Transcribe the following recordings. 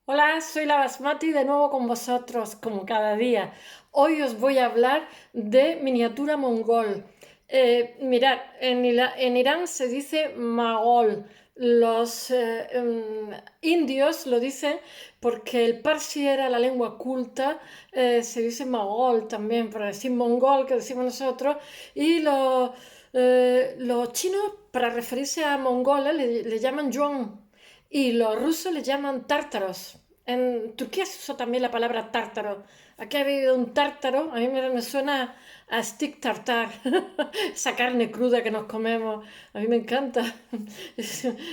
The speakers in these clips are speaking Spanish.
Hola, soy la Basmati de nuevo con vosotros, como cada día. Hoy os voy a hablar de miniatura mongol. Mirad, en Irán se dice magol. Los indios lo dicen porque el parsi era la lengua culta, se dice magol también, para decir mongol, que decimos nosotros, y los chinos, para referirse a mongoles, le llaman yuan. Y los rusos le llaman tártaros. En Turquía se usa también la palabra tártaro. Aquí ha habido un tártaro, a mí me suena a stick tartar, esa carne cruda que nos comemos. A mí me encanta.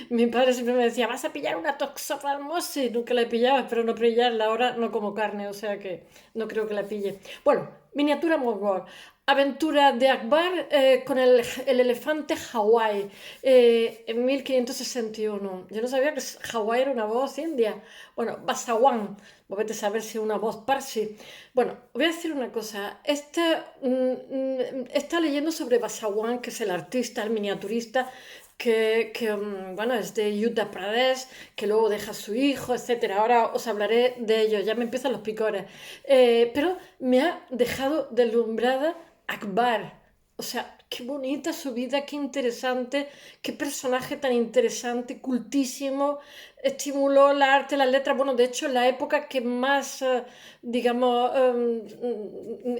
Mi padre siempre me decía, vas a pillar una toxoplasmosis. Nunca la he pillado, espero no pillarla. Ahora no como carne, o sea que no creo que la pille. Bueno, miniatura mongol. Aventura de Akbar con el elefante Hawái en 1561. Yo no sabía que Hawái era una voz india. Bueno, Basawan, vete a saber si es una voz parsi. Bueno, voy a decir una cosa. Está leyendo sobre Basawan, que es el artista, el miniaturista, bueno, es de Uttar Pradesh, que luego deja a su hijo, etcétera. Ahora os hablaré de ello, ya me empiezan los picores. Pero me ha dejado deslumbrada Akbar. O sea, qué bonita su vida, qué interesante, qué personaje tan interesante, cultísimo, estimuló el arte, las letras. Bueno, de hecho, en la época que más, digamos,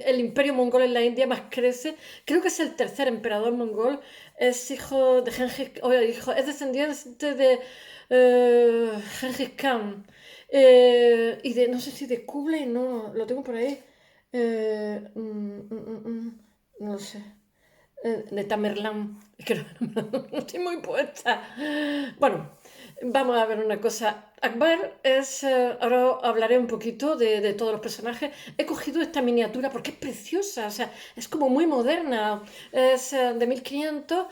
el imperio mongol en la India más crece, creo que es el tercer emperador mongol, es hijo de es descendiente de Gengis Khan. Y de, no sé si de Kublai, no, lo tengo por ahí. No sé. De Tamerlán. Es que no estoy muy puesta. Bueno, vamos a ver una cosa. Akbar es. Ahora hablaré un poquito de todos los personajes. He cogido esta miniatura porque es preciosa, o sea, es como muy moderna. Es de 1500,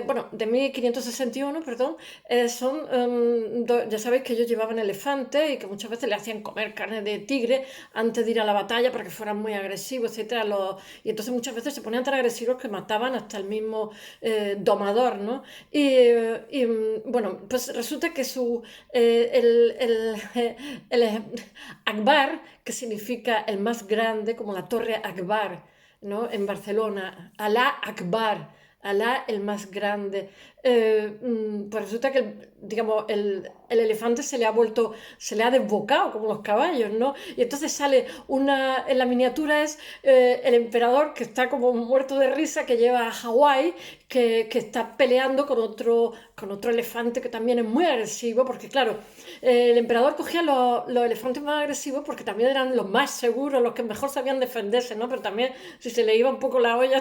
bueno, de 1561, perdón. Ya sabéis que ellos llevaban elefantes y que muchas veces le hacían comer carne de tigre antes de ir a la batalla para que fueran muy agresivos, etcétera. Y entonces muchas veces se ponían tan agresivos que mataban hasta el mismo domador, ¿no? Bueno, pues resulta que el Akbar, que significa el más grande, como la Torre Akbar, ¿no? En Barcelona, Alá Akbar, Alá el más grande. Pues resulta que, digamos, el elefante se le ha desbocado como los caballos, ¿no? Y entonces sale en la miniatura es el emperador que está como muerto de risa, que lleva a Hawái, que está peleando con otro elefante que también es muy agresivo, porque claro, el emperador cogía los elefantes más agresivos porque también eran los más seguros, los que mejor sabían defenderse, ¿no? Pero también si se le iba un poco la olla,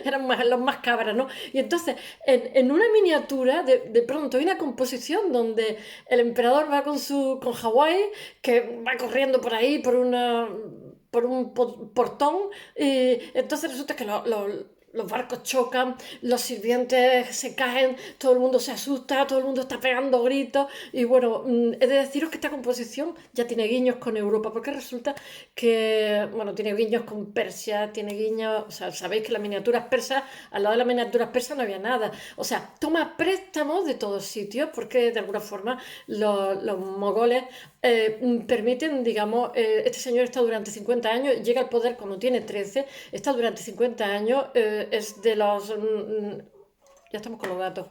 eran los más cabras, ¿no? Y entonces, en una miniatura, de pronto hay una composición donde el emperador va con Hawái, que va corriendo por ahí, por un portón, y entonces resulta que los barcos chocan, los sirvientes se caen, todo el mundo se asusta, todo el mundo está pegando gritos. Y bueno, he de deciros que esta composición ya tiene guiños con Europa, porque resulta que, bueno, tiene guiños con Persia, tiene guiños, o sea, sabéis que las miniaturas persas, al lado de las miniaturas persas no había nada. O sea, toma préstamos de todos sitios, porque de alguna forma los mogoles permiten, digamos, este señor está durante 50 años, llega al poder cuando tiene 13, está durante 50 años, es de los... ya estamos con los datos.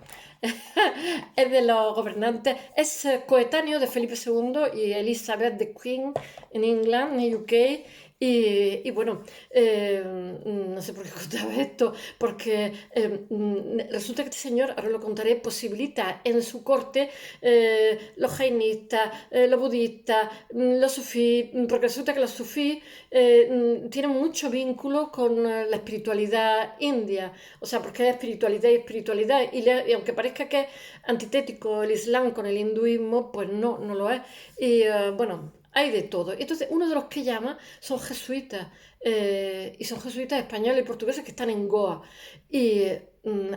Es de los gobernantes, es coetáneo de Felipe II y Elizabeth the Queen en England, en UK. Bueno, no sé por qué contaba esto, porque resulta que este señor, ahora lo contaré, posibilita en su corte los jainistas, los budistas, los sufís, porque resulta que los sufís tienen mucho vínculo con la espiritualidad india, o sea, porque es espiritualidad y espiritualidad, y aunque parezca que es antitético el Islam con el hinduismo, pues no, no lo es. Bueno, hay de todo. Entonces, uno de los que llama son jesuitas, y son jesuitas españoles y portugueses que están en Goa. Y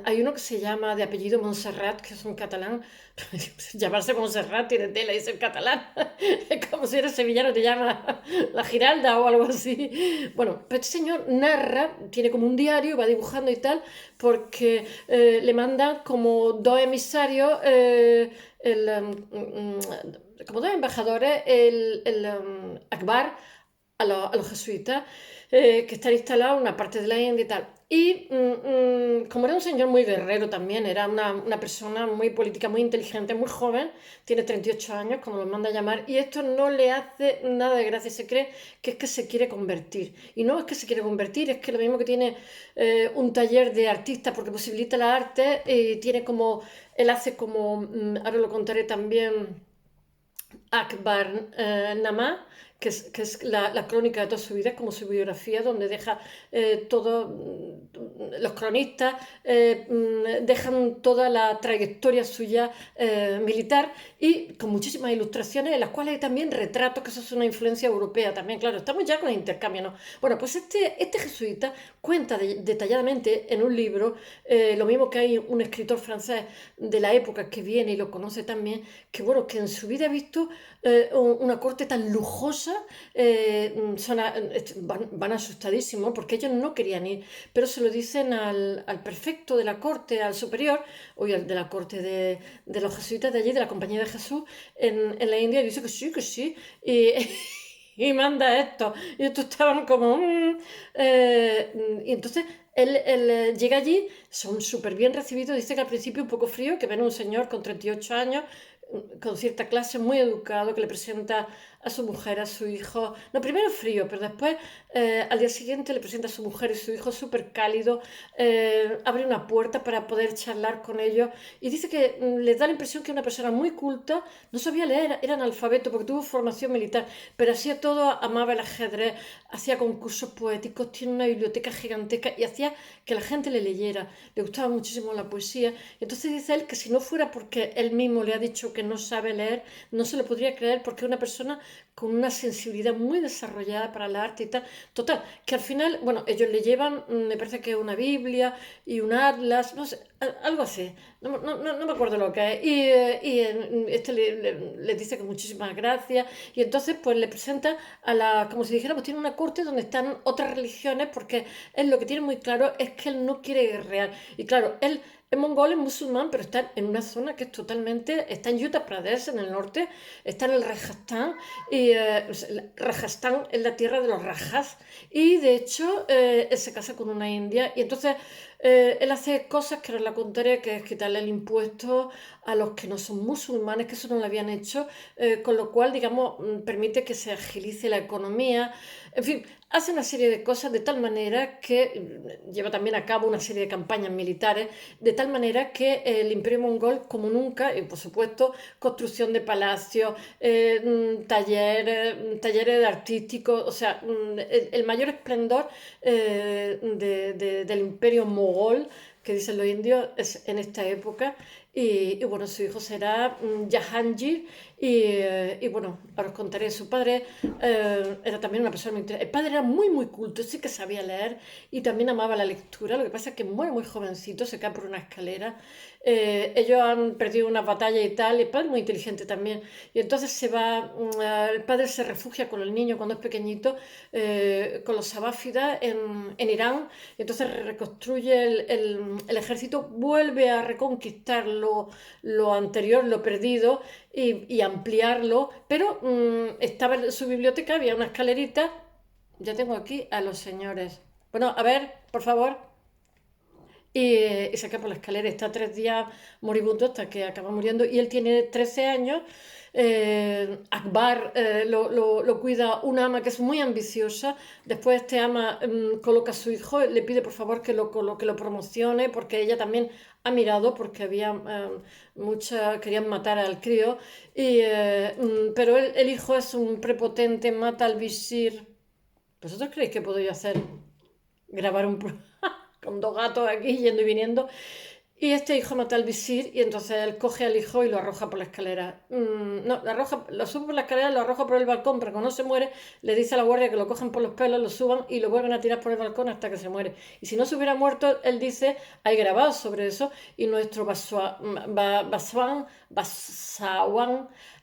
Hay uno que se llama de apellido Montserrat, que es un catalán. Llamarse Montserrat tiene tela y ser catalán. Es como si eres sevillano, te llama la Giralda o algo así. Bueno, pero este señor narra, tiene como un diario, va dibujando y tal, porque le mandan como dos emisarios, como dos embajadores, Akbar a los jesuitas, que están instalados en una parte de la India y tal. Y como era un señor muy guerrero también, era una persona muy política, muy inteligente, muy joven, tiene 38 años, como lo manda a llamar, y esto no le hace nada de gracia, se cree que es que se quiere convertir. Y no es que se quiere convertir, es que lo mismo que tiene un taller de artista porque posibilita la arte, tiene como, él hace como, ahora lo contaré también, Akbar Nama, que es la crónica de toda su vida, es como su biografía, donde deja todo, los cronistas dejan toda la trayectoria suya militar y con muchísimas ilustraciones, en las cuales hay también retratos, que eso es una influencia europea también, claro, estamos ya con el intercambio, ¿no? Bueno, pues este jesuita cuenta detalladamente en un libro, lo mismo que hay un escritor francés de la época que viene y lo conoce también, que bueno, que en su vida ha visto una corte tan lujosa, van asustadísimos porque ellos no querían ir, pero se lo dicen al prefecto de la corte, al superior, o de la corte de los jesuitas de allí, de la Compañía de Jesús, en la India, y dice que sí, y, y manda esto. Y estos estaban como... y entonces él llega allí, son súper bien recibidos, dice que al principio un poco frío, que ven un señor con 38 años, con cierta clase, muy educado, que le presenta a su mujer, a su hijo. No, primero frío, pero después al día siguiente le presenta a su mujer y su hijo súper cálido, abre una puerta para poder charlar con ellos y dice que les da la impresión que es una persona muy culta, no sabía leer, era analfabeto porque tuvo formación militar, pero hacía todo, amaba el ajedrez, hacía concursos poéticos, tiene una biblioteca gigantesca y hacía que la gente le leyera, le gustaba muchísimo la poesía. Entonces dice él que si no fuera porque él mismo le ha dicho que no sabe leer, no se lo podría creer porque es una persona con una sensibilidad muy desarrollada para el arte y tal. Total, que al final, bueno, ellos le llevan, me parece que una Biblia y un atlas, no sé, algo así, no me acuerdo lo que es. Este le dice que muchísimas gracias y entonces pues le presenta como si dijera, pues tiene una corte donde están otras religiones porque él lo que tiene muy claro es que él no quiere guerrear. Y claro, él es mongol, es musulmán, pero está en una zona que es totalmente, está en Uttar Pradesh, en el norte, está en el Rajasthan, y Rajasthan es la tierra de los rajas, y de hecho él se casa con una india, y entonces él hace cosas que ahora la contaré, que es quitarle el impuesto a los que no son musulmanes, que eso no lo habían hecho, con lo cual, digamos, permite que se agilice la economía, en fin, hace una serie de cosas de tal manera que lleva también a cabo una serie de campañas militares, de tal manera que el Imperio Mongol, como nunca, y por supuesto, construcción de palacios, talleres artísticos, o sea, el mayor esplendor del Imperio Mogol, que dicen los indios, es en esta época. Y bueno, su hijo será Jahangir. Y bueno, ahora os contaré. Su padre era también una persona muy interesante. El padre era muy, muy culto, sí que sabía leer y también amaba la lectura. Lo que pasa es que muere muy jovencito, se cae por una escalera. Ellos han perdido una batalla y tal. Y el padre es muy inteligente también. Y entonces el padre se refugia con el niño cuando es pequeñito, con los sabáfidas en Irán. Y entonces reconstruye el ejército, vuelve a reconquistar lo anterior, lo perdido, y ampliarlo, pero estaba en su biblioteca, había una escalerita. Ya tengo aquí a los señores. Bueno, a ver, por favor. Y se cae por la escalera, está 3 días moribundo hasta que acaba muriendo. Y él tiene 13 años. Akbar lo cuida una ama que es muy ambiciosa. Después este ama coloca a su hijo, le pide por favor que lo promocione, porque ella también ha mirado, porque había querían matar al crío. Pero el hijo es un prepotente, mata al visir. ¿Vosotros creéis que puedo yo hacer? Grabar con 2 gatos aquí yendo y viniendo. Y este hijo mata al visir y entonces él coge al hijo y lo arroja por la escalera. No, lo sube por la escalera, lo arroja por el balcón, pero cuando no se muere, le dice a la guardia que lo cojan por los pelos, lo suban y lo vuelven a tirar por el balcón hasta que se muere. Y si no se hubiera muerto, él dice, hay grabados sobre eso, y nuestro Basawan,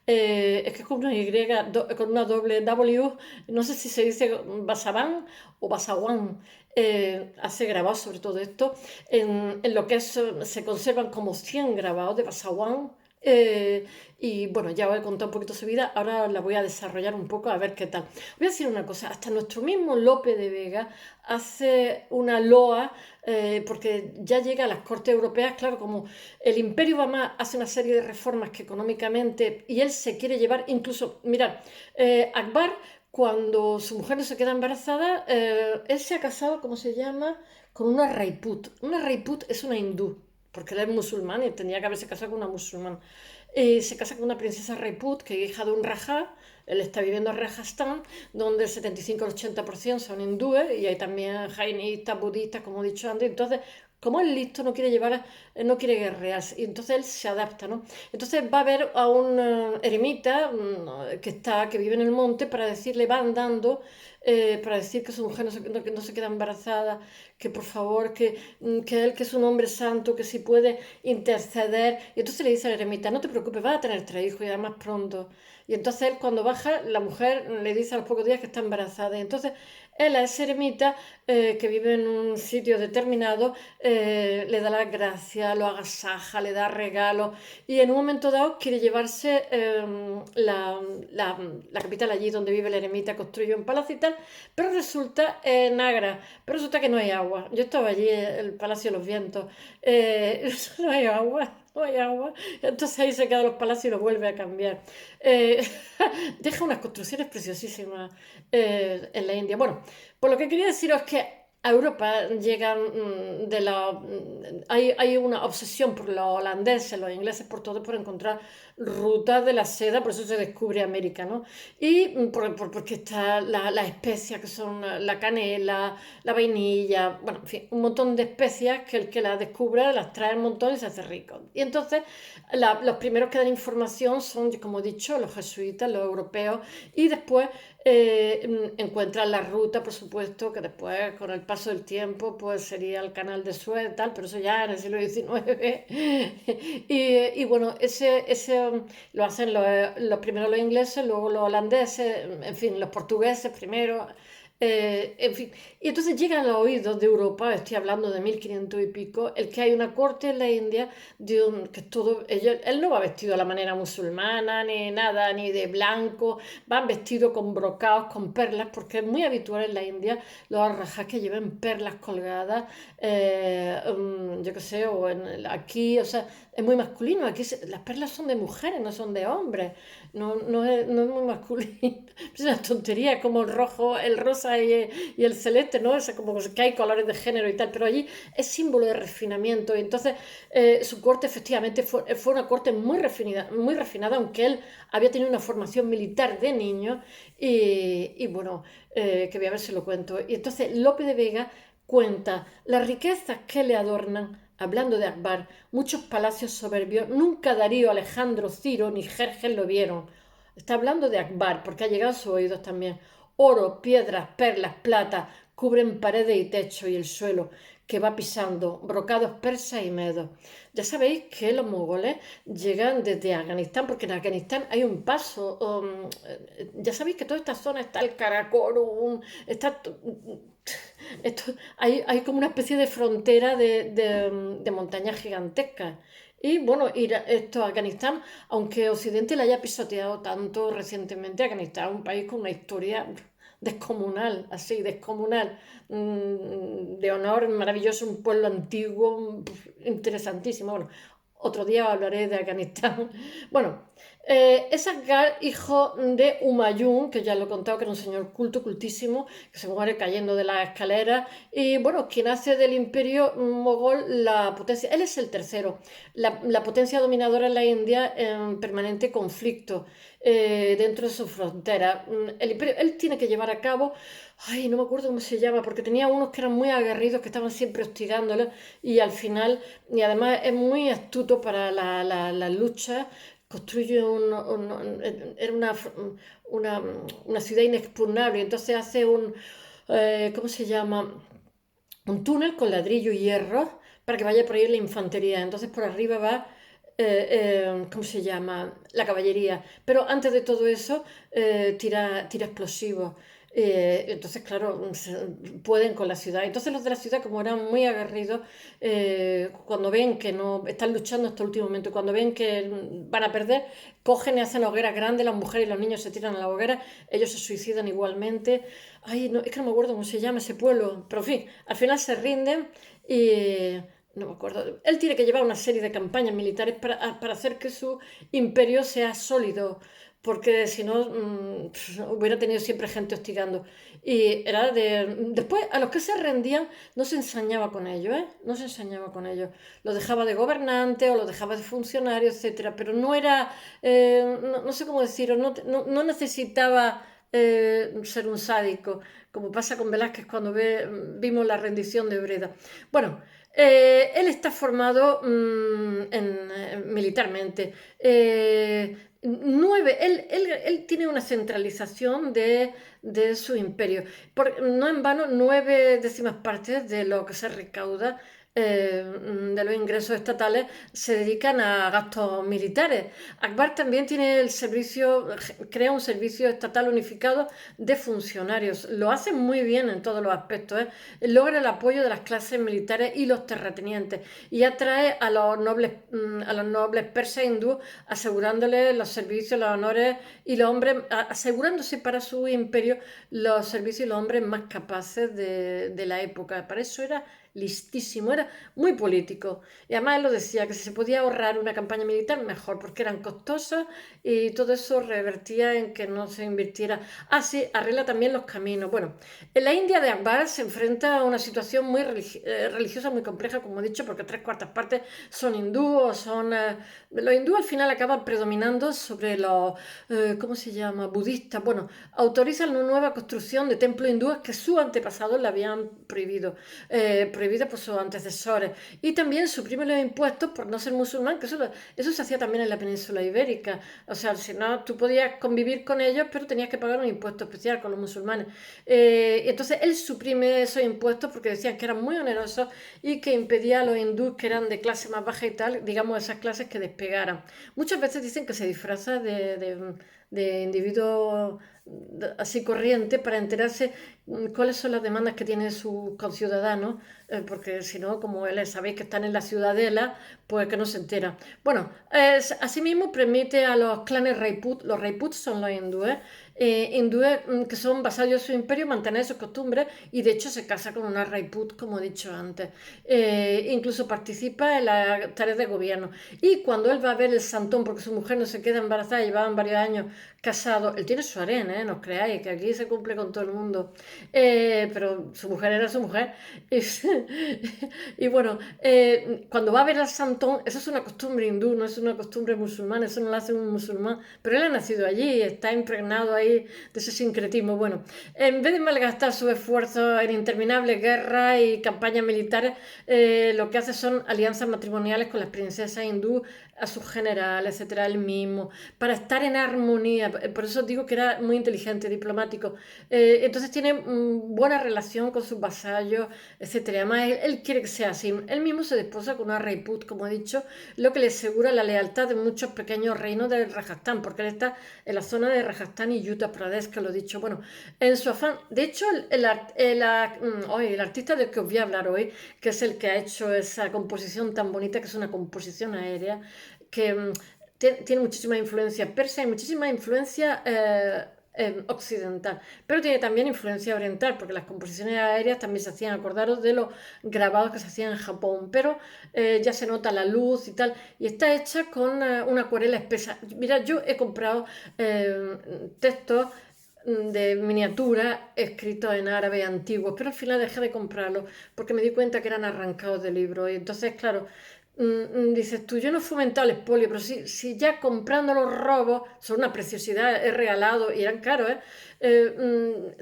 es que es con una Y, con una doble W, no sé si se dice Basaban o Basawan, hace grabados sobre todo esto en lo que se conservan como 100 grabados de Basawan. Y bueno, ya os he contado un poquito su vida, ahora la voy a desarrollar un poco a ver qué tal. Voy a decir una cosa, hasta nuestro mismo Lope de Vega hace una loa, porque ya llega a las Cortes Europeas, claro, como el Imperio va más, hace una serie de reformas que económicamente, y él se quiere llevar, incluso, mirad, Akbar, cuando su mujer no se queda embarazada, él se ha casado, ¿cómo se llama? Con una Raiput. Una Raiput es una hindú, porque él es musulmán y tendría que haberse casado con una musulmana. Se casa con una princesa Raiput, que es hija de un rajá. Él está viviendo en Rajasthan, donde el 75 al 80% son hindúes, y hay también jainistas, budistas, como he dicho antes. Entonces, como es listo, no quiere llevar, no quiere guerrear, y entonces él se adapta, ¿no? Entonces va a ver a un eremita que vive en el monte para decirle, va andando, para decir que su mujer no se queda embarazada, que por favor, que él, que es un hombre santo, que si puede interceder. Y entonces le dice al eremita, no te preocupes, vas a tener 3 hijos y además pronto. Y entonces él, cuando baja, la mujer le dice a los pocos días que está embarazada. Y entonces él a ese eremita, que vive en un sitio determinado, le da las gracias, lo agasaja, le da regalos, y en un momento dado quiere llevarse la capital allí donde vive el eremita, construyó un palacio y tal, pero resulta en Agra, pero resulta que no hay agua. Yo estaba allí, el Palacio de los Vientos, no hay agua. No hay agua. Entonces ahí se quedan los palacios y lo vuelve a cambiar. Eh, Deja unas construcciones preciosísimas en la India. Bueno, por lo que quería deciros es que a Europa llegan hay una obsesión por los holandeses, los ingleses, por todo, por encontrar rutas de la seda, por eso se descubre América, ¿no? Y porque está las especias que son la canela, la vainilla, bueno, en fin, un montón de especias que el que las descubre las trae un montón y se hace rico. Y entonces los primeros que dan información son, como he dicho, los jesuitas, los europeos, y después encuentran la ruta, por supuesto, que después, con el paso del tiempo, pues sería el canal de Suez, tal, pero eso ya en el siglo XIX. Y bueno, lo hacen primero los ingleses, luego los holandeses, en fin, los portugueses primero. En fin, y entonces llegan a los oídos de Europa, estoy hablando de 1500 y pico, el que hay una corte en la India que es todo, él no va vestido a la manera musulmana, ni nada, ni de blanco, van vestidos con brocados, con perlas, porque es muy habitual en la India los rajas que lleven perlas colgadas, yo qué sé, aquí, o sea, es muy masculino, aquí las perlas son de mujeres, no son de hombres, no es muy masculino, es una tontería, como el rojo, el rosa y el celeste, ¿no? Es como que hay colores de género y tal, pero allí es símbolo de refinamiento, y entonces su corte efectivamente fue una corte muy refinada, aunque él había tenido una formación militar de niño, y bueno, que voy a ver si lo cuento. Y entonces Lope de Vega cuenta las riquezas que le adornan, hablando de Akbar, muchos palacios soberbios, nunca Darío, Alejandro, Ciro ni Jerjes lo vieron. Está hablando de Akbar, porque ha llegado a sus oídos también. Oro, piedras, perlas, plata, cubren paredes y techo y el suelo que va pisando, brocados persas y medos. Ya sabéis que los mongoles llegan desde Afganistán, porque en Afganistán hay un paso. Ya sabéis que toda esta zona está el Karakorum, está hay como una especie de frontera de montañas gigantescas. Y bueno, esto Afganistán, aunque Occidente le haya pisoteado tanto recientemente, Afganistán es un país con una historia descomunal, así, descomunal, de honor, maravilloso, un pueblo antiguo, interesantísimo. Bueno, otro día hablaré de Afganistán. Bueno, Es Akbar, hijo de Humayun, que ya lo he contado, que era un señor culto, cultísimo, que se muere cayendo de la escalera. Y bueno, quien hace del imperio mogol la potencia. Él es el tercero, la potencia dominadora en la India en permanente conflicto dentro de su frontera. El imperio, él tiene que llevar a cabo. Ay, no me acuerdo cómo se llama, porque tenía unos que eran muy aguerridos, que estaban siempre hostigándole, y al final, y además es muy astuto para la lucha, construye era una, una ciudad inexpugnable, entonces hace ¿cómo se llama? Un túnel con ladrillo y hierro para que vaya por ahí la infantería, entonces por arriba va, ¿cómo se llama? La caballería, pero antes de todo eso tira explosivos. Entonces, claro, pueden con la ciudad. Entonces los de la ciudad, como eran muy aguerridos, cuando ven que no están luchando hasta el último momento, cuando ven que van a perder, cogen y hacen hogueras grandes, las mujeres y los niños se tiran a la hoguera, ellos se suicidan igualmente. Ay, no, es que no me acuerdo cómo se llama ese pueblo, pero en fin, al final se rinden y no me acuerdo. Él tiene que llevar una serie de campañas militares para hacer que su imperio sea sólido, porque si no, hubiera tenido siempre gente hostigando. Y era de... Después, a los que se rendían, no se ensañaba con ellos, ¿eh? No se ensañaba con ellos. Los dejaba de gobernante o los dejaba de funcionarios, etcétera. Pero no era, no sé cómo decirlo, no necesitaba ser un sádico, como pasa con Velázquez cuando vimos la rendición de Breda. Bueno, él está formado militarmente. Él tiene una centralización de su imperio. No en vano, 9/10 de lo que se recauda de los ingresos estatales se dedican a gastos militares. Akbar también tiene crea un servicio estatal unificado de funcionarios. Lo hace muy bien en todos los aspectos, ¿eh? Logra el apoyo de las clases militares y los terratenientes y atrae a los nobles persas hindúes, asegurándoles los servicios, los honores y los hombres, asegurándose para su imperio los servicios y los hombres más capaces de la época. Para eso era listísimo, era muy político. Y además él lo decía, que si se podía ahorrar una campaña militar, mejor, porque eran costosas y todo eso revertía en que no se invirtiera. Ah, sí, arregla también los caminos. Bueno, en la India de Akbar se enfrenta a una situación muy religiosa, muy compleja, como he dicho, porque 3/4 partes son hindúes, los hindúes al final acaban predominando sobre los, ¿cómo se llama?, budistas. Bueno, autorizan una nueva construcción de templos hindúes que sus antepasados le habían prohibida por sus antecesores. Y también suprime los impuestos por no ser musulmán, que eso se hacía también en la península ibérica. O sea, si no, tú podías convivir con ellos, pero tenías que pagar un impuesto especial con los musulmanes. Entonces él suprime esos impuestos porque decían que eran muy onerosos y que impedía a los hindúes que eran de clase más baja y tal, digamos, esas clases que despegaran. Muchas veces dicen que se disfraza de individuo así corriente para enterarse cuáles son las demandas que tienen sus conciudadanos, porque si no, como él sabéis que están en la ciudadela, pues que no se entera. Bueno, asimismo permite a los clanes Rajput, los Rajputs son los hindúes que son vasallos de su imperio, mantener sus costumbres y de hecho se casa con una Rajput, como he dicho antes. Incluso participa en las tareas de gobierno. Y cuando él va a ver el santón, porque su mujer no se queda embarazada, llevaban varios años casados, él tiene su harén, no os creáis, que aquí se cumple con todo el mundo. Pero su mujer era su mujer. Y bueno, cuando va a ver al santón, eso es una costumbre hindú, no es una costumbre musulmana, eso no lo hace un musulmán, pero él ha nacido allí, está impregnado ahí de ese sincretismo. Bueno, en vez de malgastar su esfuerzo en interminables guerras y campañas militares, lo que hace son alianzas matrimoniales con las princesas hindú, a sus generales, etcétera, él mismo, para estar en armonía. Por eso digo que era muy inteligente, diplomático. Entonces tiene buena relación con sus vasallos, etcétera. Además, él quiere que sea así. Él mismo se desposa con una Rajput, como he dicho, lo que le asegura la lealtad de muchos pequeños reinos de Rajasthan, porque él está en la zona de Rajasthan y Uttar Pradesh, que lo he dicho. Bueno, en su afán, de hecho, el artista del que os voy a hablar hoy, que es el que ha hecho esa composición tan bonita, que es una composición aérea, que tiene muchísima influencia persa y muchísima influencia occidental, pero tiene también influencia oriental, porque las composiciones aéreas también se hacían, acordaros de los grabados que se hacían en Japón, pero ya se nota la luz y tal, y está hecha con una acuarela espesa. Mira, yo he comprado textos de miniatura escritos en árabe antiguo, pero al final dejé de comprarlos porque me di cuenta que eran arrancados de libros. Y entonces, claro, dices tú, yo no he fomentado el expolio, pero si ya comprando los robos, son una preciosidad, he regalado y eran caros, ¿eh?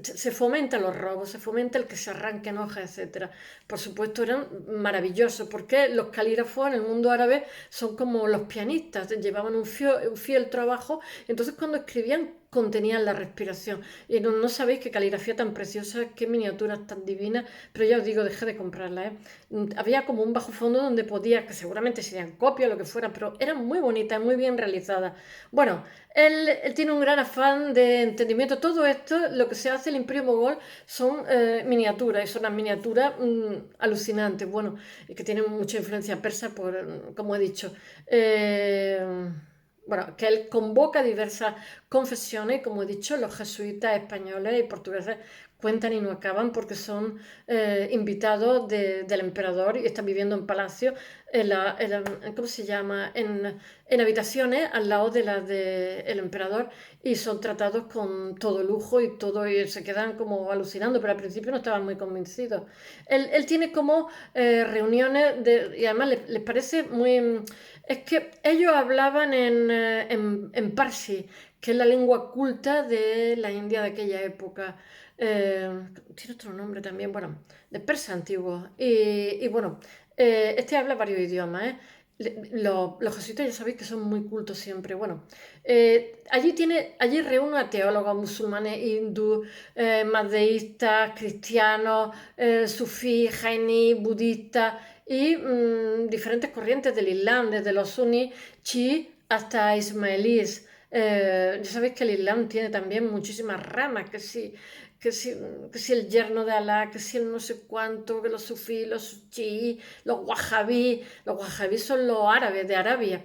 Se fomentan los robos, se fomenta el que se arranquen hojas, etcétera. Por supuesto, eran maravillosos, porque los calígrafos en el mundo árabe son como los pianistas, llevaban un fiel trabajo, entonces cuando escribían contenían la respiración. Y no sabéis qué caligrafía tan preciosa, qué miniaturas tan divinas, pero ya os digo, dejé de comprarlas, ¿eh? Había como un bajo fondo donde podía, que seguramente serían copias o lo que fuera, pero eran muy bonitas, muy bien realizadas. Bueno, él tiene un gran afán de entendimiento. Todo esto, lo que se hace el Imperio Mogol, son miniaturas, y son unas miniaturas alucinantes, bueno, y que tienen mucha influencia persa, como he dicho. Bueno, que él convoca diversas confesiones, y como he dicho, los jesuitas españoles y portugueses cuentan y no acaban porque son invitados del emperador y están viviendo en palacio, ¿cómo se llama? En habitaciones al lado de las del emperador, y son tratados con todo lujo y todo, y se quedan como alucinando, pero al principio no estaban muy convencidos. Él tiene como reuniones y además les parece muy... Es que ellos hablaban en Parsi, que es la lengua culta de la India de aquella época. Tiene otro nombre también, bueno, de persa antiguo. Y bueno, este habla varios idiomas, ¿eh? Los jesuitas ya sabéis que son muy cultos siempre. Bueno, allí reúne a teólogos musulmanes, hindú, mazdeístas, cristianos, sufí, jainí, budistas y diferentes corrientes del Islam, desde los suníes, chiíes hasta ismaelíes. Ya sabéis que el Islam tiene también muchísimas ramas, que si, que si el yerno de Alá, que si el no sé cuánto, que los sufí, los chií, los wahhabí son los árabes de Arabia.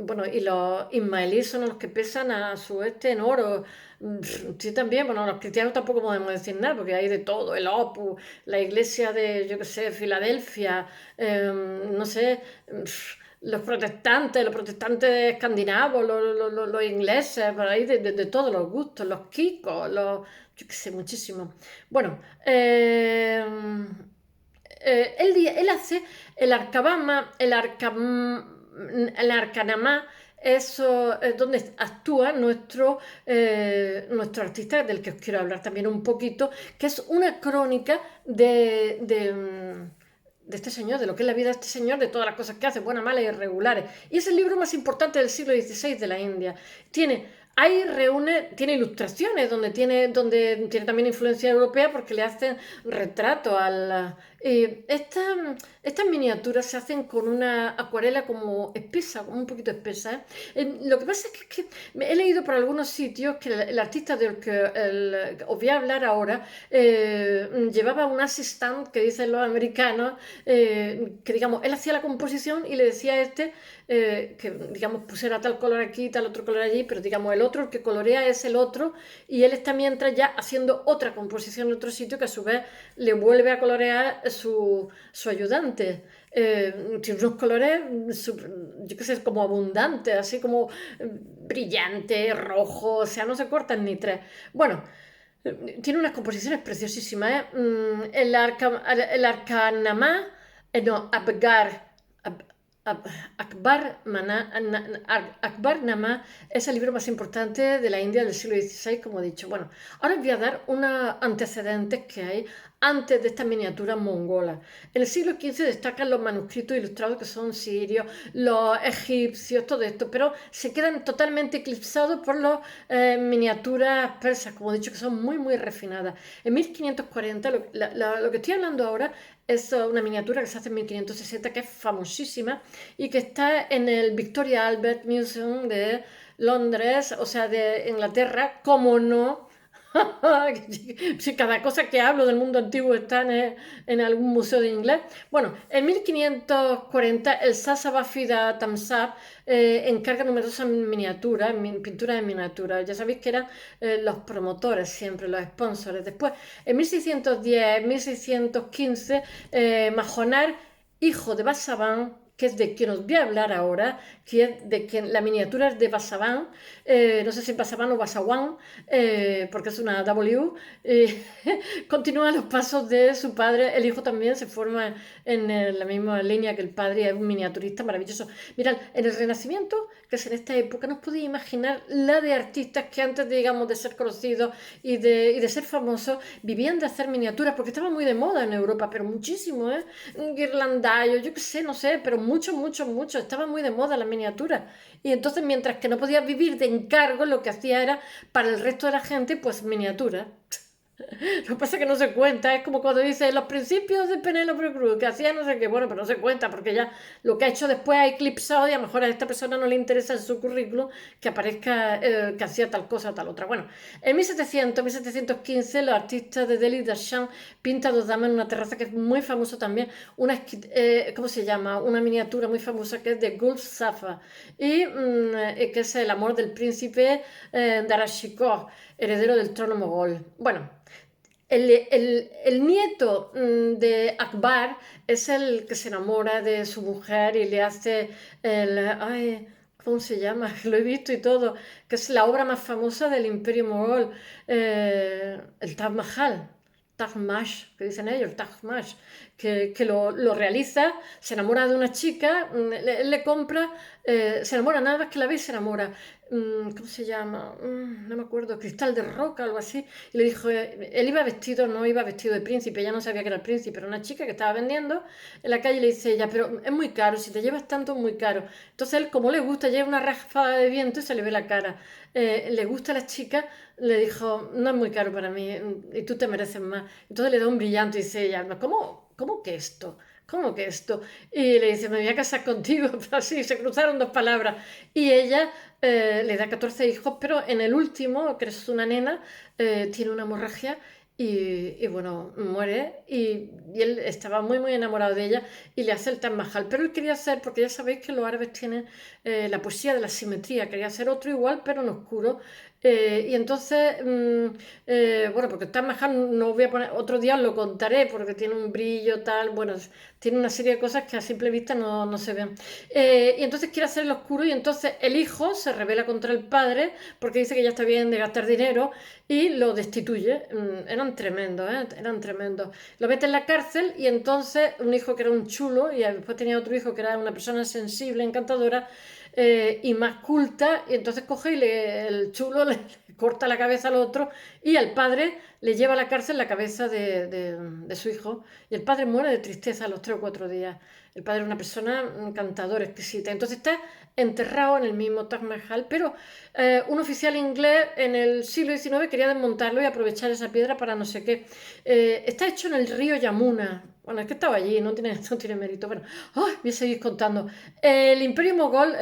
Bueno, y los ismaelíes son los que pesan a su en oro. Sí, también, bueno, los cristianos tampoco podemos decir nada, porque hay de todo, el Opus, la iglesia de, yo qué sé, Filadelfia, no sé, los protestantes escandinavos, los ingleses, por ahí de todos los gustos, los kikos, yo qué sé, muchísimo. Bueno, él hace el arcabama, el arcanamá, eso es donde actúa nuestro artista, del que os quiero hablar también un poquito, que es una crónica de este señor, de lo que es la vida de este señor, de todas las cosas que hace, buenas, malas y irregulares. Y es el libro más importante del siglo XVI de la India. Tiene ilustraciones donde tiene también influencia europea, porque le hacen retrato al... estas miniaturas se hacen con una acuarela como espesa, como un poquito espesa, ¿eh? Lo que pasa es que he leído por algunos sitios que el artista del que os voy a hablar ahora llevaba un assistant, que dicen los americanos, que digamos, él hacía la composición y le decía a este que digamos pusiera tal color aquí, tal otro color allí, pero digamos el otro, el que colorea es el otro, y él está mientras ya haciendo otra composición en otro sitio que a su vez le vuelve a colorear su ayudante. Tiene unos colores, yo qué sé, como abundantes, así como brillante, rojo, o sea, no se cortan ni tres. Bueno, tiene unas composiciones preciosísimas, ¿eh? El Arcanamá, no, Ab- Akbar Namá es el libro más importante de la India del siglo XVI, como he dicho. Bueno, ahora os voy a dar unos antecedentes que hay antes de esta miniatura mongola. En el siglo XV destacan los manuscritos ilustrados, que son sirios, los egipcios, todo esto, pero se quedan totalmente eclipsados por las miniaturas persas, como he dicho, que son muy, muy refinadas. En 1540, lo que estoy hablando ahora es una miniatura que se hace en 1560, que es famosísima y que está en el Victoria Albert Museum de Londres, o sea, de Inglaterra, como no. Si cada cosa que hablo del mundo antiguo está en algún museo de inglés. Bueno, en 1540 el Sasavafida Tamsab encarga numerosas miniaturas, pinturas en miniatura. Ya sabéis que eran los promotores siempre, los sponsors. Después, en 1610, 1615, Majonar, hijo de Basaván, que es de quien os voy a hablar ahora, que es de quien la miniatura es de Basaván, no sé si Basaván o Basawán, porque es una W, continúa los pasos de su padre, el hijo también se forma en la misma línea que el padre, es un miniaturista maravilloso. Mirad, en el Renacimiento, que es en esta época, no os podéis imaginar la de artistas que antes, digamos, de ser conocidos y de ser famosos, vivían de hacer miniaturas, porque estaba muy de moda en Europa, pero muchísimo, ¿eh? Ghirlandaio, yo qué sé, no sé, pero mucho, mucho, mucho, estaba muy de moda las miniaturas. Y entonces, mientras que no podías vivir de encargo, lo que hacía era, para el resto de la gente, pues miniaturas. Lo que pasa es que no se cuenta, es como cuando dice los principios de Penélope Cruz, que hacía no sé qué, bueno, pero no se cuenta, porque ya lo que ha hecho después ha eclipsado y a lo mejor a esta persona no le interesa en su currículum que aparezca que hacía tal cosa o tal otra. Bueno, en 1700, 1715, los artistas de Delhi Darshan pintan dos damas en una terraza que es muy famoso también, ¿cómo se llama? Una miniatura muy famosa que es de Gul Safa y que es el amor del príncipe Darashikoh, heredero del trono mogol. Bueno, el nieto de Akbar es el que se enamora de su mujer y le hace ay, ¿cómo se llama? Lo he visto y todo, que es la obra más famosa del Imperio Mogol, el Taj Mahal. Taj Mahal, que dicen ellos, Taj Mahal, que lo realiza, se enamora de una chica, él le compra, se enamora, nada más que la ve y se enamora. ¿Cómo se llama? No me acuerdo, Cristal de Roca, algo así. Y le dijo, él iba vestido, no iba vestido de príncipe, ella no sabía que era el príncipe, era una chica que estaba vendiendo en la calle y le dice ella, pero es muy caro, si te llevas tanto es muy caro. Entonces él, como le gusta, lleva una ráfaga de viento y se le ve la cara. Le gusta a la chica, le dijo, no es muy caro para mí y tú te mereces más. Entonces le da un brillante y dice ella, ¿cómo que esto? ¿Cómo que esto? Y le dice, me voy a casar contigo. Así, se cruzaron dos palabras. Y ella le da 14 hijos, pero en el último, que es una nena, tiene una hemorragia y bueno, muere. Y él estaba muy, muy enamorado de ella y le hace el Taj Mahal. Pero él quería hacer, porque ya sabéis que los árabes tienen la poesía de la simetría, quería hacer otro igual, pero en oscuro. Y entonces, bueno, porque Taj Mahal no voy a poner, otro día os lo contaré porque tiene un brillo tal, bueno, tiene una serie de cosas que a simple vista no se ven. Y entonces quiere hacer el oscuro y entonces el hijo se rebela contra el padre porque dice que ya está bien de gastar dinero y lo destituye. Eran tremendos, ¿eh? Eran tremendos. Lo mete en la cárcel y entonces un hijo que era un chulo y después tenía otro hijo que era una persona sensible, encantadora, y más culta, y entonces coge y el chulo le corta la cabeza al otro y al padre le lleva a la cárcel la cabeza de su hijo y el padre muere de tristeza a los 3 o 4 días. El padre es una persona encantadora, exquisita. Entonces está enterrado en el mismo Taj Mahal, pero un oficial inglés en el siglo XIX quería desmontarlo y aprovechar esa piedra para no sé qué. Está hecho en el río Yamuna. Bueno, es que estaba allí, no tiene mérito. Bueno, voy a seguir contando. El Imperio Mogol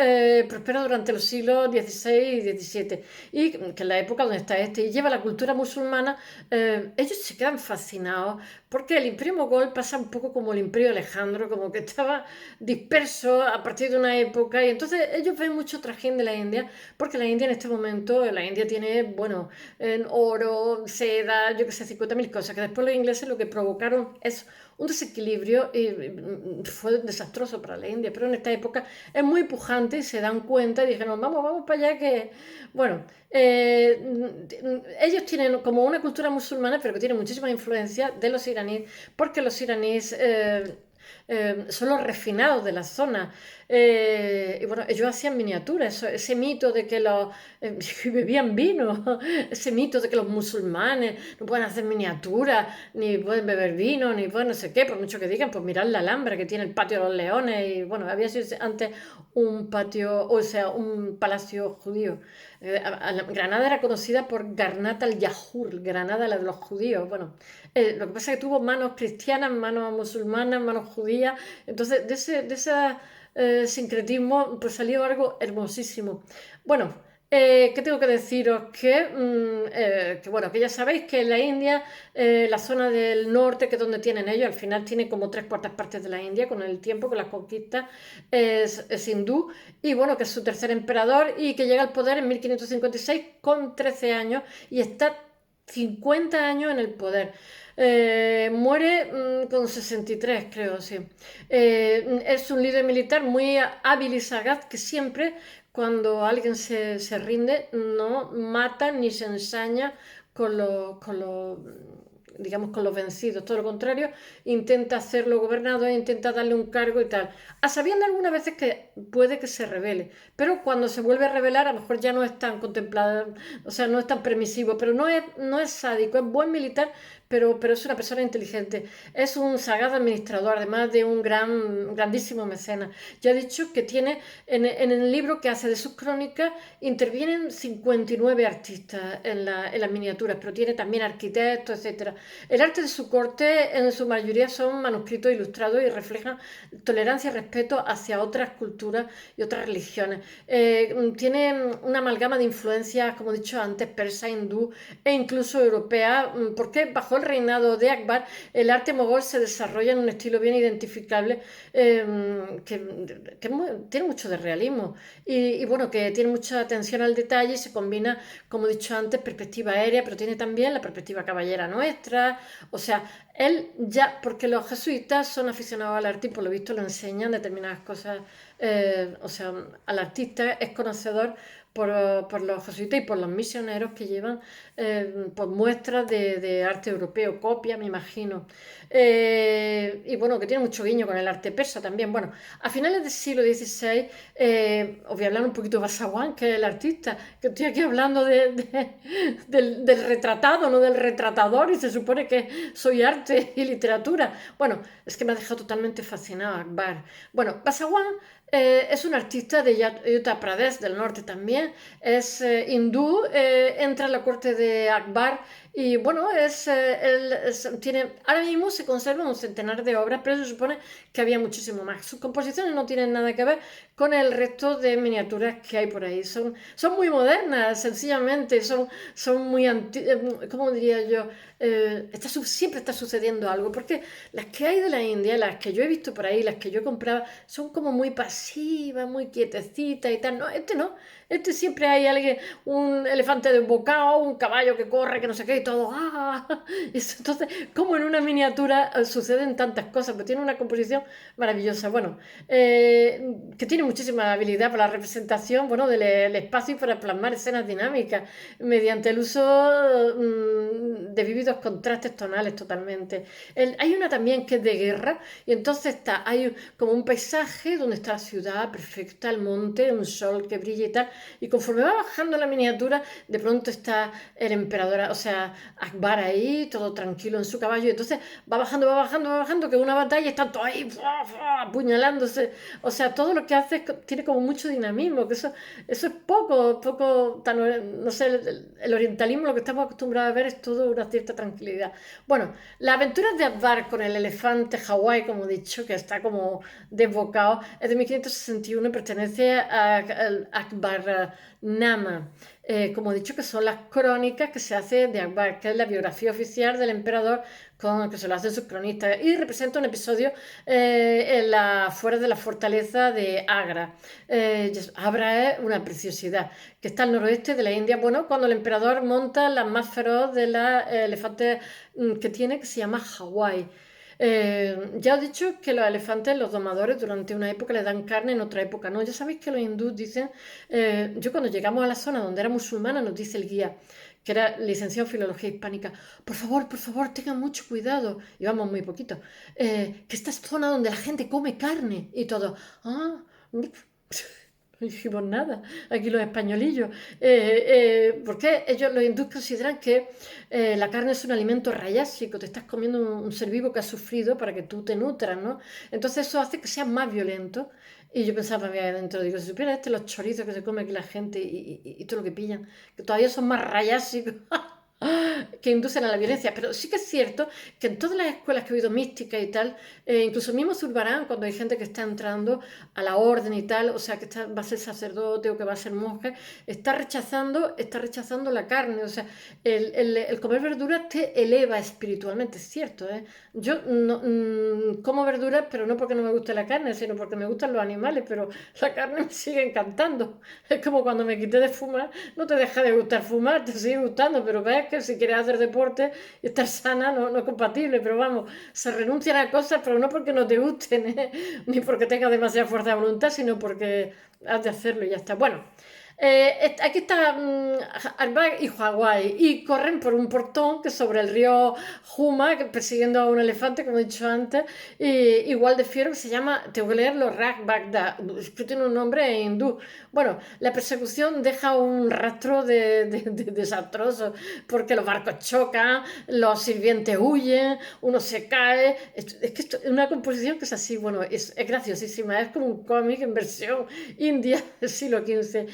prosperó durante los siglos XVI y XVII, y que es la época donde está y lleva la cultura musulmana. Ellos se quedan fascinados porque el Imperio Mogol pasa un poco como el Imperio Alejandro, como que estaba disperso a partir de una época, y entonces ellos ven mucho trajín de la India, porque la India en este momento, la India tiene, bueno, oro, seda, yo qué sé, 50.000 cosas, que después los ingleses lo que provocaron es un desequilibrio y fue desastroso para la India, pero en esta época es muy pujante y se dan cuenta y dijeron, vamos para allá que, bueno, ellos tienen como una cultura musulmana, pero que tiene muchísima influencia de los iraníes, porque los iraníes son los refinados de la zona. Y bueno, ellos hacían miniaturas, ese mito de que los bebían vino, ese mito de que los musulmanes no pueden hacer miniaturas, ni pueden beber vino, ni pueden no sé qué, por mucho que digan, pues mirad la Alhambra que tiene el patio de los leones, y bueno, había sido antes un patio, o sea, un palacio judío. Granada era conocida por Garnat al-Yahur, Granada la de los judíos. Bueno, lo que pasa es que tuvo manos cristianas, manos musulmanas, manos judías. Entonces, de ese sincretismo pues salió algo hermosísimo. Bueno, ¿Qué tengo que deciros? Bueno, que ya sabéis que en la India, la zona del norte, que es donde tienen ellos, al final tiene como tres cuartas partes de la India con el tiempo, con las conquistas, es hindú, y bueno, que es su tercer emperador y que llega al poder en 1556 con 13 años y está 50 años en el poder. Muere con 63, creo, sí. Es un líder militar muy hábil y sagaz que siempre cuando alguien se rinde, no mata ni se ensaña digamos, con los vencidos. Todo lo contrario, intenta hacerlo gobernador, intenta darle un cargo y tal. A sabiendo algunas veces que puede que se revele, pero cuando se vuelve a revelar, a lo mejor ya no es tan contemplado, o sea, no es tan permisivo, pero no es sádico, es buen militar, pero es una persona inteligente. Es un sagaz administrador, además de un grandísimo mecenas. Ya he dicho que tiene, en el libro que hace de sus crónicas, intervienen 59 artistas en las miniaturas, pero tiene también arquitectos, etcétera. El arte de su corte, en su mayoría, son manuscritos ilustrados y reflejan tolerancia y respeto hacia otras culturas y otras religiones. Tiene una amalgama de influencias, como he dicho antes, persa, hindú e incluso europea, porque bajo el reinado de Akbar el arte mogol se desarrolla en un estilo bien identificable, que tiene mucho de realismo y bueno, que tiene mucha atención al detalle y se combina, como he dicho antes, perspectiva aérea, pero tiene también la perspectiva caballera nuestra. O sea, él ya, porque los jesuitas son aficionados al arte y por lo visto le enseñan determinadas cosas, o sea, al artista es conocedor por los jesuitas y por los misioneros que llevan pues muestras de arte europeo, copia, me imagino. Y bueno, que tiene mucho guiño con el arte persa también. Bueno, a finales del siglo XVI, os voy a hablar un poquito de Basaguán, que es el artista, que estoy aquí hablando del retratado, no del retratador, y se supone que soy arte y literatura. Bueno, es que me ha dejado totalmente fascinado Akbar. Bueno, Basaguán es un artista de Uttar Pradesh, del norte también, es hindú, entra en la corte de Akbar y bueno, ahora mismo se conservan un centenar de obras, pero se supone que había muchísimo más. Sus composiciones no tienen nada que ver con el resto de miniaturas que hay por ahí. Son muy modernas, sencillamente, son muy antiguas, ¿cómo diría yo? Siempre está sucediendo algo, porque las que hay de la India, las que yo he visto por ahí, las que yo compraba, son como muy pasivas, muy quietecitas y tal. No, no. Siempre hay alguien, un elefante desbocado, un caballo que corre, que no sé qué, y todo. ¡Ah! Entonces, como en una miniatura suceden tantas cosas, pero tiene una composición maravillosa. Bueno, que tiene muchísima habilidad para la representación, bueno, del espacio y para plasmar escenas dinámicas mediante el uso de vívidos contrastes tonales totalmente. Hay una también que es de guerra y entonces hay como un paisaje donde está la ciudad perfecta, el monte, un sol que brilla y tal, y conforme va bajando la miniatura, de pronto está el emperador, o sea, Akbar ahí, todo tranquilo en su caballo, y entonces va bajando, va bajando, va bajando, que una batalla están todos ahí apuñalándose, o sea, todo lo que hace tiene como mucho dinamismo, que eso es poco, no sé, el orientalismo, lo que estamos acostumbrados a ver es todo una cierta tranquilidad. Bueno, las aventuras de Akbar con el elefante Hawái, como he dicho, que está como desbocado, es de 1561 y pertenece al Akbar Nama. Como he dicho, que son las crónicas que se hace de Akbar, que es la biografía oficial del emperador que se lo hacen sus cronistas, y representa un episodio fuera de la fortaleza de Agra. Agra es una preciosidad, que está al noroeste de la India. Bueno, cuando el emperador monta la más feroz de las elefantes que tiene, que se llama Hawái. Ya os he dicho que los elefantes, los domadores, durante una época le dan carne, en otra época no. Ya sabéis que los hindúes dicen, yo cuando llegamos a la zona donde era musulmana, nos dice el guía, que era licenciado en filología hispánica, por favor, tengan mucho cuidado, íbamos muy poquito, que esta es zona donde la gente come carne y todo. Ah, no dijimos nada, aquí los españolillos. Porque ellos, los hindúes, consideran que la carne es un alimento rayásico, te estás comiendo un ser vivo que ha sufrido para que tú te nutras, ¿no? Entonces eso hace que sea más violento. Y yo pensaba bien adentro, digo, si supiera los chorizos que se come aquí la gente y todo lo que pillan, que todavía son más rayásicos. que inducen a la violencia. Pero sí que es cierto que en todas las escuelas que he oído místicas y tal, incluso mismo Zurbarán, cuando hay gente que está entrando a la orden y tal, o sea, que va a ser sacerdote o que va a ser monje, está rechazando la carne. O sea, el comer verduras te eleva espiritualmente, es cierto, ¿eh? Yo no, como verduras, pero no porque no me guste la carne, sino porque me gustan los animales, pero la carne me sigue encantando. Es como cuando me quité de fumar, no te deja de gustar fumar, te sigue gustando, pero ves que si quieres hacer deporte y estar sana no es compatible, pero vamos, se renuncian a cosas, pero no porque no te gusten, ¿eh? Ni porque tengas demasiada fuerza de voluntad, sino porque has de hacerlo y ya está. Bueno, aquí está Arbag y Hawái y corren por un portón que sobre el río Juma, persiguiendo a un elefante, como he dicho antes, y, igual de fiero, que se llama, tengo que leerlo, Rag Bagda, que tiene un nombre hindú. Bueno, la persecución deja un rastro desastroso, porque los barcos chocan, los sirvientes huyen, uno se cae. Es que esto es una composición que es así, bueno, es graciosísima, es como un cómic en versión india del siglo XV.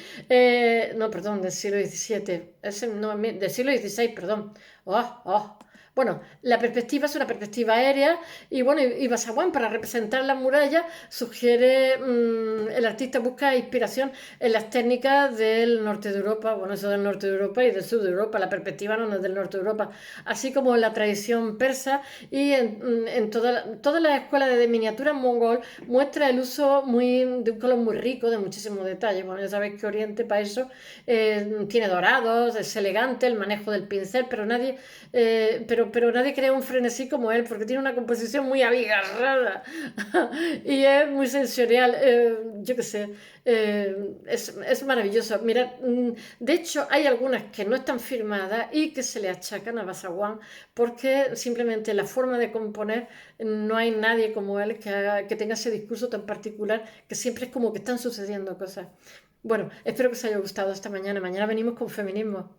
No, perdón, del siglo XVII. No, del siglo XVI, perdón. Oh, oh. Bueno, la perspectiva es una perspectiva aérea y bueno, y Basaguán para representar la muralla sugiere, el artista busca inspiración en las técnicas del norte de Europa, bueno, eso del norte de Europa y del sur de Europa, la perspectiva no es del norte de Europa, así como en la tradición persa y en todas las escuelas de miniatura mongol muestra el uso de un color muy rico, de muchísimos detalles. Bueno, ya sabéis que Oriente para eso tiene dorados, es elegante el manejo del pincel, pero nadie crea un frenesí como él, porque tiene una composición muy abigarrada y es muy sensorial. Yo qué sé, es maravilloso. Mira, de hecho, hay algunas que no están firmadas y que se le achacan a Basaguán porque simplemente la forma de componer no hay nadie como él que tenga ese discurso tan particular que siempre es como que están sucediendo cosas. Bueno, espero que os haya gustado esta mañana. Mañana venimos con feminismo.